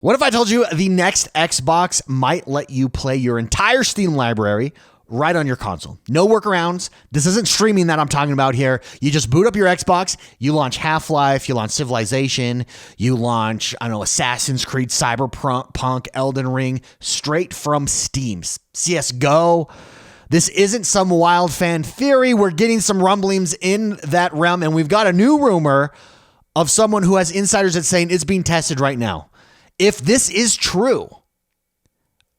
What if I told you the next Xbox might let you play your entire Steam library right on your console? No workarounds. This isn't streaming that I'm talking about here. You just boot up your Xbox, you launch Half-Life, you launch Civilization, you launch, Assassin's Creed, Cyberpunk, Elden Ring, straight from Steam. CSGO. This isn't some wild fan theory. We're getting some rumblings in that realm, and we've got a new rumor of someone who has insiders that's saying it's being tested right now. If this is true,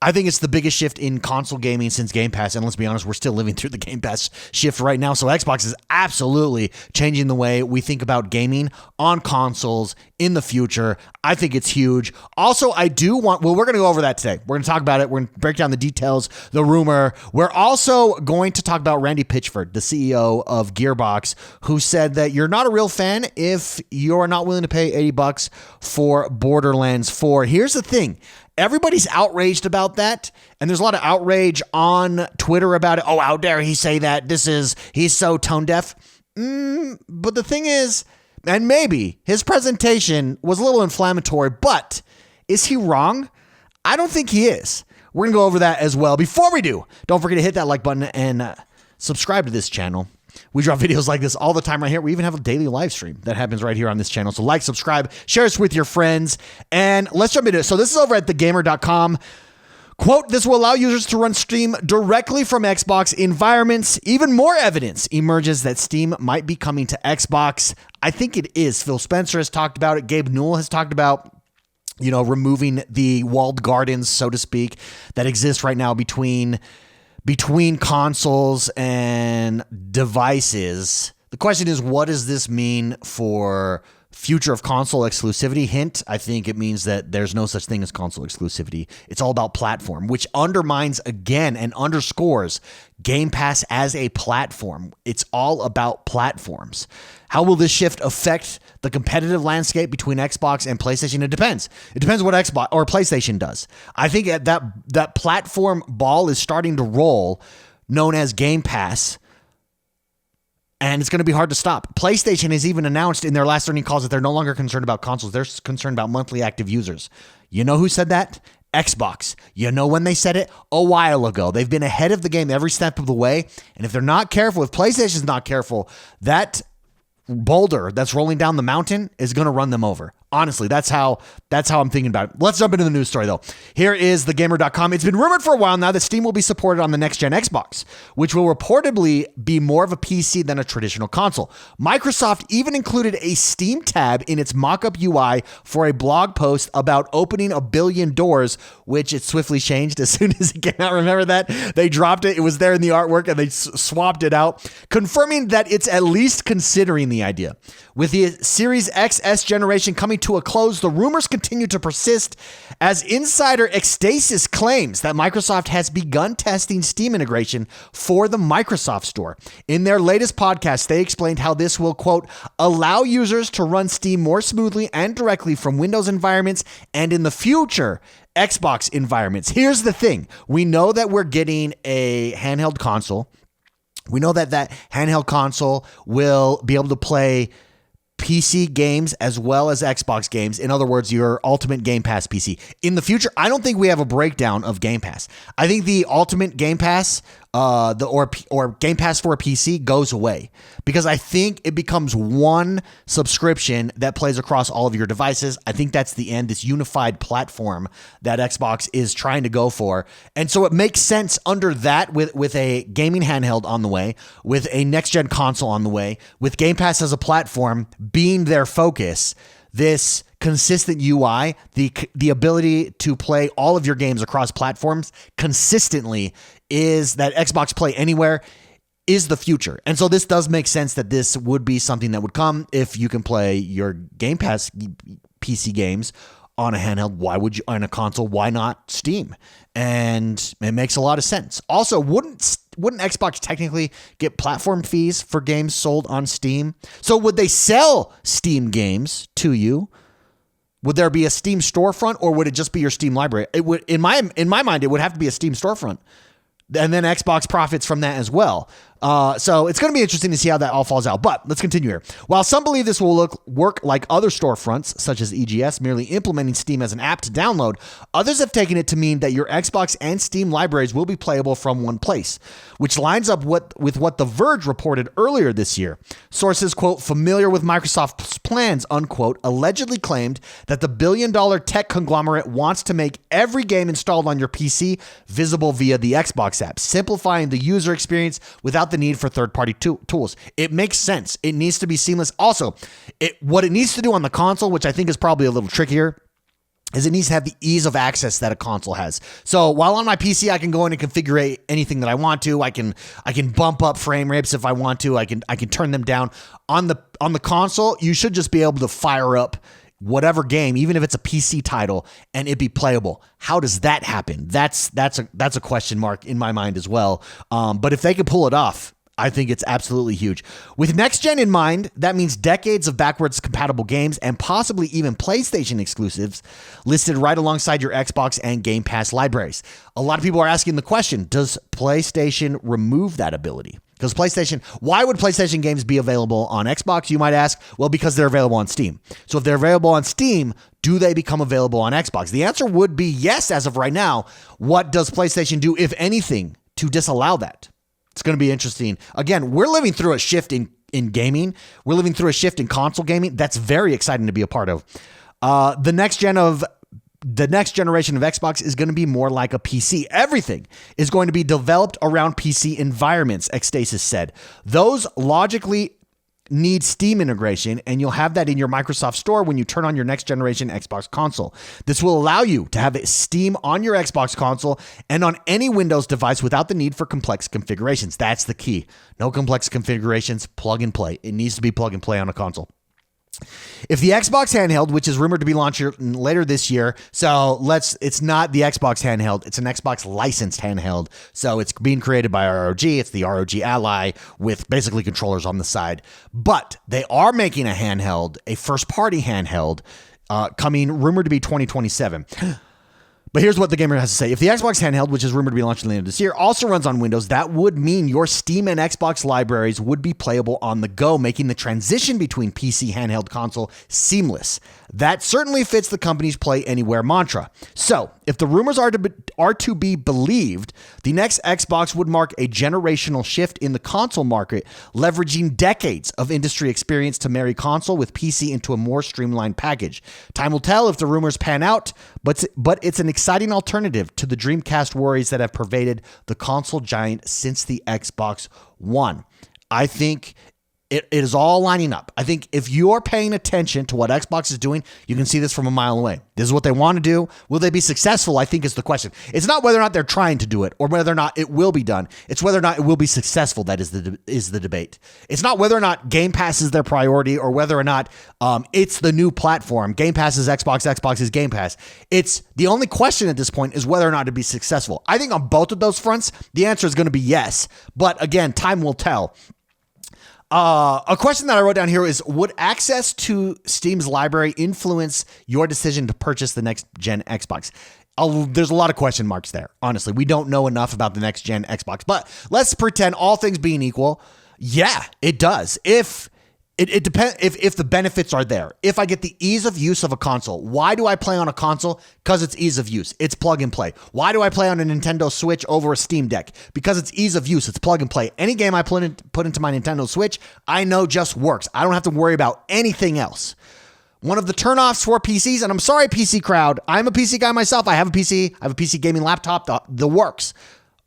I think it's the biggest shift in console gaming since Game Pass. And let's be honest, we're still living through the Game Pass shift right now. So Xbox is absolutely changing the way we think about gaming on consoles in the future. I think it's huge. Also, we're going to go over that today. We're going to talk about it. We're going to break down the details, the rumor. We're also going to talk about Randy Pitchford, the CEO of Gearbox, who said that you're not a real fan if you're not willing to pay $80 for Borderlands 4. Here's the thing. Everybody's outraged about that, and there's a lot of outrage on Twitter about it. Oh, how dare he say that? He's so tone deaf. But the thing is, and maybe his presentation was a little inflammatory, but is he wrong? I don't think he is. We're going to go over that as well. Before we do, don't forget to hit that like button and subscribe to this channel. We drop videos like this all the time right here. We even have a daily live stream that happens right here on this channel. So like, subscribe, share this with your friends, and let's jump into it. So this is over at thegamer.com. Quote, this will allow users to run Steam directly from Xbox environments. Even more evidence emerges that Steam might be coming to Xbox. I think it is. Phil Spencer has talked about it. Gabe Newell has talked about removing the walled gardens, so to speak, that exist right now between consoles and devices. The question is, what does this mean for future of console exclusivity? Hint, I think it means that there's no such thing as console exclusivity. It's all about platform, which undermines again and underscores Game Pass as a platform. It's all about platforms. How will this shift affect the competitive landscape between Xbox and PlayStation? It depends. It depends what Xbox or PlayStation does. I think that platform ball is starting to roll, known as Game Pass, and it's going to be hard to stop. PlayStation has even announced in their last earnings calls that they're no longer concerned about consoles. They're concerned about monthly active users. You know who said that? Xbox. You know when they said it? A while ago. They've been ahead of the game every step of the way. And if they're not careful, if PlayStation's not careful, that boulder that's rolling down the mountain is going to run them over. Honestly, that's how I'm thinking about it. Let's jump into the news story, though. Here is thegamer.com. It's been rumored for a while now that Steam will be supported on the next-gen Xbox, which will reportedly be more of a PC than a traditional console. Microsoft even included a Steam tab in its mock-up UI for a blog post about opening 1 billion doors, which it swiftly changed as soon as it came out. Remember that? They dropped it. It was there in the artwork, and they swapped it out, confirming that it's at least considering the idea. With the Series XS generation coming to a close, the rumors continue to persist as insider Ecstasis claims that Microsoft has begun testing Steam integration for the Microsoft Store. In their latest podcast, they explained how this will, quote, allow users to run Steam more smoothly and directly from Windows environments and in the future, Xbox environments. Here's the thing. We know that we're getting a handheld console. We know that handheld console will be able to play PC games as well as Xbox games. In other words, your ultimate Game Pass PC. In the future, I don't think we have a breakdown of Game Pass. I think the ultimate Game Pass or Game Pass for a PC goes away because I think it becomes one subscription that plays across all of your devices. I think that's the end, this unified platform that Xbox is trying to go for. And so it makes sense under that with a gaming handheld on the way, with a next-gen console on the way, with Game Pass as a platform being their focus, this consistent UI, the ability to play all of your games across platforms consistently is that Xbox Play Anywhere is the future. And so this does make sense that this would be something that would come if you can play your Game Pass PC games on a handheld. Why would you on a console? Why not Steam? And it makes a lot of sense. Also, wouldn't Xbox technically get platform fees for games sold on Steam? So would they sell Steam games to you? Would there be a Steam storefront, or would it just be your Steam library? It would, in my mind, it would have to be a Steam storefront, and then Xbox profits from that as well. So it's going to be interesting to see how that all falls out. But let's continue here. While some believe this will work like other storefronts, such as EGS, merely implementing Steam as an app to download, others have taken it to mean that your Xbox and Steam libraries will be playable from one place, which lines up with what The Verge reported earlier this year. Sources, quote, familiar with Microsoft's plans, unquote, allegedly claimed that the billion-dollar tech conglomerate wants to make every game installed on your PC visible via the Xbox app, simplifying the user experience without the need for third-party tools. It makes sense. It needs to be seamless. Also, what it needs to do on the console, which I think is probably a little trickier, is it needs to have the ease of access that a console has. So while on my PC, I can go in and configure anything that I want to. I can bump up frame rates if I want to. I can turn them down. On the console, you should just be able to fire up whatever game, even if it's a PC title, and it be playable. How does that happen? That's a question mark in my mind as well. But if they could pull it off, I think it's absolutely huge. With next gen in mind, that means decades of backwards compatible games and possibly even PlayStation exclusives listed right alongside your Xbox and Game Pass libraries. A lot of people are asking the question, does PlayStation remove that ability? Because why would PlayStation games be available on Xbox, you might ask? Well, because they're available on Steam. So if they're available on Steam, do they become available on Xbox? The answer would be yes as of right now. What does PlayStation do, if anything, to disallow that? It's going to be interesting. Again, we're living through a shift in gaming. We're living through a shift in console gaming. That's very exciting to be a part of. The next generation of Xbox is going to be more like a PC. Everything is going to be developed around PC environments, Xstasis said. Those logically need Steam integration, and you'll have that in your Microsoft Store when you turn on your next generation Xbox console. This will allow you to have Steam on your Xbox console and on any Windows device without the need for complex configurations. That's the key. No complex configurations, plug and play. It needs to be plug and play on a console. If the Xbox Handheld, which is rumored to be launched later this year, it's not the Xbox Handheld, it's an Xbox licensed handheld. So it's being created by ROG. It's the ROG Ally with basically controllers on the side. But they are making a handheld, a first party handheld, coming rumored to be 2027. But here's what the gamer has to say. If the Xbox Handheld, which is rumored to be launched later this year, also runs on Windows, that would mean your Steam and Xbox libraries would be playable on the go, making the transition between PC handheld console seamless. That certainly fits the company's play anywhere mantra. So, if the rumors are to be believed, the next Xbox would mark a generational shift in the console market, leveraging decades of industry experience to marry console with PC into a more streamlined package. Time will tell if the rumors pan out, but it's an exciting alternative to the Dreamcast worries that have pervaded the console giant since the Xbox One. I think it is all lining up. I think if you're paying attention to what Xbox is doing, you can see this from a mile away. This is what they want to do. Will they be successful? I think is the question. It's not whether or not they're trying to do it or whether or not it will be done. It's whether or not it will be successful that is the debate. It's not whether or not Game Pass is their priority or whether or not it's the new platform. Game Pass is Xbox, Xbox is Game Pass. It's the only question at this point is whether or not it'd be successful. I think on both of those fronts, the answer is going to be yes. But again, time will tell. A question that I wrote down here is, would access to Steam's library influence your decision to purchase the next gen Xbox? There's a lot of question marks there. Honestly, we don't know enough about the next gen Xbox, but let's pretend all things being equal. Yeah, it does. It depends if the benefits are there. If I get the ease of use of a console, why do I play on a console? Because it's ease of use. It's plug and play. Why do I play on a Nintendo Switch over a Steam Deck? Because it's ease of use. It's plug and play. Any game I put into my Nintendo Switch, I know just works. I don't have to worry about anything else. One of the turnoffs for PCs, and I'm sorry, PC crowd, I'm a PC guy myself. I have a PC. I have a PC gaming laptop. The works.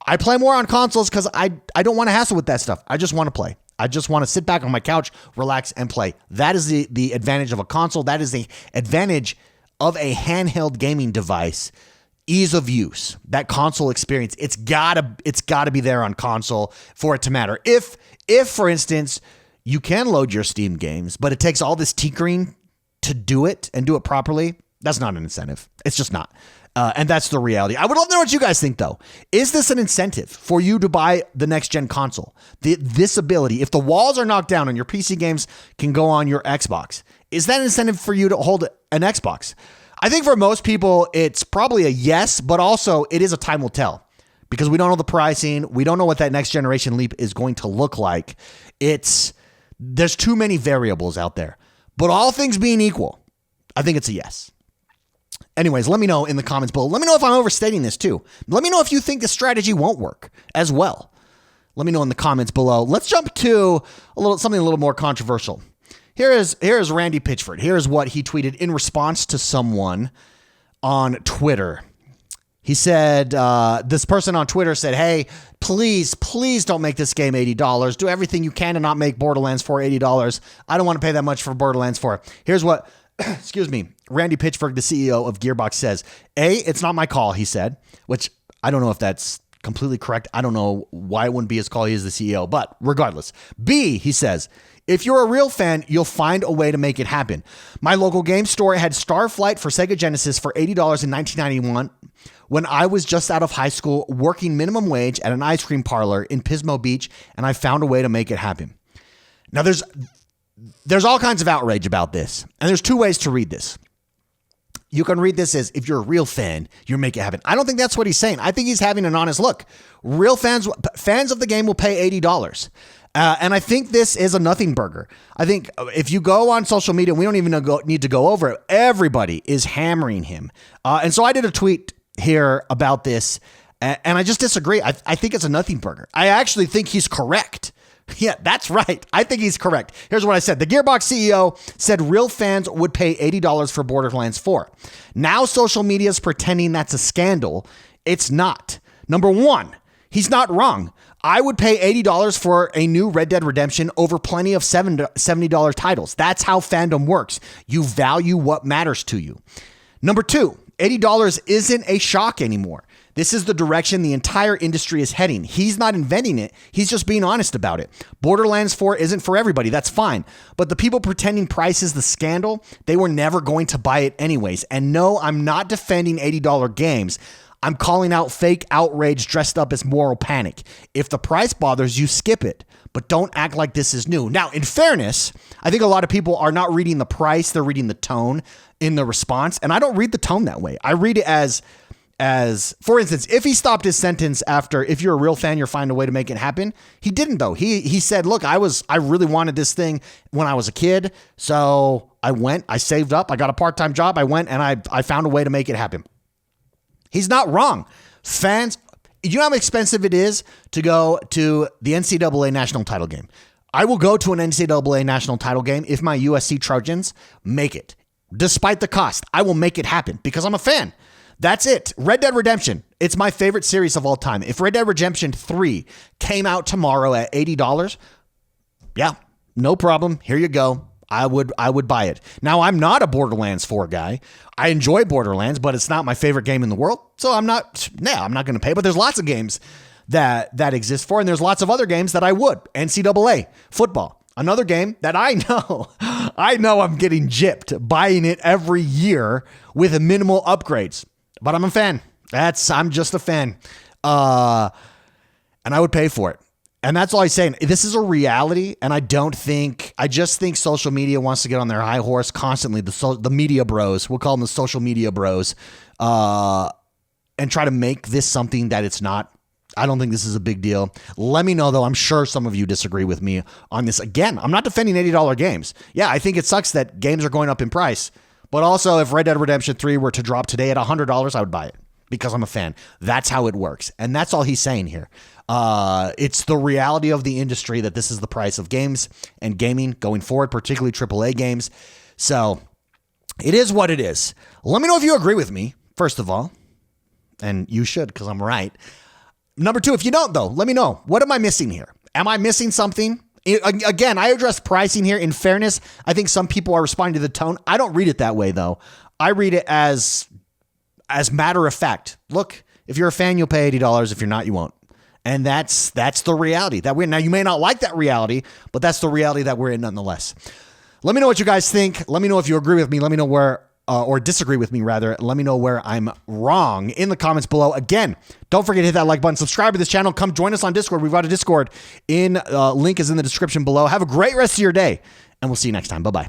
I play more on consoles because I don't want to hassle with that stuff. I just want to play. I just want to sit back on my couch, relax, and play. That is the advantage of a console. That is the advantage of a handheld gaming device. Ease of use, that console experience. It's gotta be there on console for it to matter. If for instance, you can load your Steam games, but it takes all this tinkering to do it and do it properly, that's not an incentive. It's just not. And that's the reality. I would love to know what you guys think, though. Is this an incentive for you to buy the next-gen console? This ability, if the walls are knocked down and your PC games can go on your Xbox, is that an incentive for you to hold an Xbox? I think for most people, it's probably a yes, but also it is a time will tell. because we don't know the pricing. We don't know what that next generation leap is going to look like. There's too many variables out there. But all things being equal, I think it's a yes. Anyways, let me know in the comments below. Let me know if I'm overstating this too. Let me know if you think this strategy won't work as well. Let me know in the comments below. Let's jump to something a little more controversial. Here is Randy Pitchford. Here's what he tweeted in response to someone on Twitter. He said, this person on Twitter said, hey, please don't make this game $80. Do everything you can to not make Borderlands 4 $80. I don't want to pay that much for Borderlands 4. Here's what, excuse me, Randy Pitchford, the CEO of Gearbox says. A, it's not my call, he said, which I don't know if that's completely correct. I don't know why it wouldn't be his call. He is the CEO, but regardless. B, he says, if you're a real fan, you'll find a way to make it happen. My local game store had Starflight for Sega Genesis for $80 in 1991 when I was just out of high school working minimum wage at an ice cream parlor in Pismo Beach, and I found a way to make it happen. Now, there's all kinds of outrage about this, and there's two ways to read this. You can read this as, if you're a real fan, you make it happen. I don't think that's what he's saying. I think he's having an honest look. Real fans of the game will pay $80. And I think this is a nothing burger. I think if you go on social media, we don't even need to go over it. Everybody is hammering him. And so I did a tweet here about this, and I just disagree. I think it's a nothing burger. I actually think he's correct. Yeah, that's right. I think he's correct. Here's what I said. The Gearbox CEO said real fans would pay $80 for Borderlands 4. Now social media is pretending that's a scandal. It's not. Number one, he's not wrong. I would pay $80 for a new Red Dead Redemption over plenty of $70 titles. That's how fandom works. You value what matters to you. Number two, $80 isn't a shock anymore. This is the direction the entire industry is heading. He's not inventing it. He's just being honest about it. Borderlands 4 isn't for everybody. That's fine. But the people pretending price is the scandal, they were never going to buy it anyways. And no, I'm not defending $80 games. I'm calling out fake outrage dressed up as moral panic. If the price bothers you, skip it. But don't act like this is new. Now, in fairness, I think a lot of people are not reading the price. They're reading the tone in the response. And I don't read the tone that way. I read it as, for instance, if he stopped his sentence after, if you're a real fan, you'll find a way to make it happen. He didn't, though. He said, look, I really wanted this thing when I was a kid. So I saved up, I got a part-time job. I went and I found a way to make it happen. He's not wrong. Fans, you know how expensive it is to go to the NCAA national title game. I will go to an NCAA national title game if my USC Trojans make it. Despite the cost, I will make it happen because I'm a fan. That's it. Red Dead Redemption. It's my favorite series of all time. If Red Dead Redemption 3 came out tomorrow at $80, yeah, no problem. Here you go. I would buy it. Now, I'm not a Borderlands 4 guy. I enjoy Borderlands, but it's not my favorite game in the world. So I'm not going to pay. But there's lots of games that exist for, and there's lots of other games that I would. NCAA, football, another game that I know I'm getting gypped buying it every year with minimal upgrades. But I'm a fan. I'm just a fan. And I would pay for it. And that's all I'm saying. This is a reality, and I just think social media wants to get on their high horse constantly. The media bros, we'll call them the social media bros, and try to make this something that it's not. I don't think this is a big deal. Let me know, though. I'm sure some of you disagree with me on this. Again, I'm not defending $80 games. Yeah, I think it sucks that games are going up in price. But also, if Red Dead Redemption 3 were to drop today at $100, I would buy it because I'm a fan. That's how it works. And that's all he's saying here. It's the reality of the industry that this is the price of games and gaming going forward, particularly AAA games. So it is what it is. Let me know if you agree with me, first of all. And you should, because I'm right. Number two, if you don't, though, let me know. What am I missing here? Am I missing something? Again, I address pricing here. In fairness, I think some people are responding to the tone. I don't read it that way, though. I read it as matter of fact. Look, if you're a fan, you'll pay $80. If you're not, you won't. And that's the reality that we're in. Now, you may not like that reality, but that's the reality that we're in nonetheless. Let me know what you guys think. Let me know if you agree with me. Let me know where, or disagree with me rather. Let me know where I'm wrong in the comments below. Again, don't forget to hit that like button, subscribe to this channel, come join us on Discord. We've got a Discord link is in the description below. Have a great rest of your day, and we'll see you next time. Bye-bye.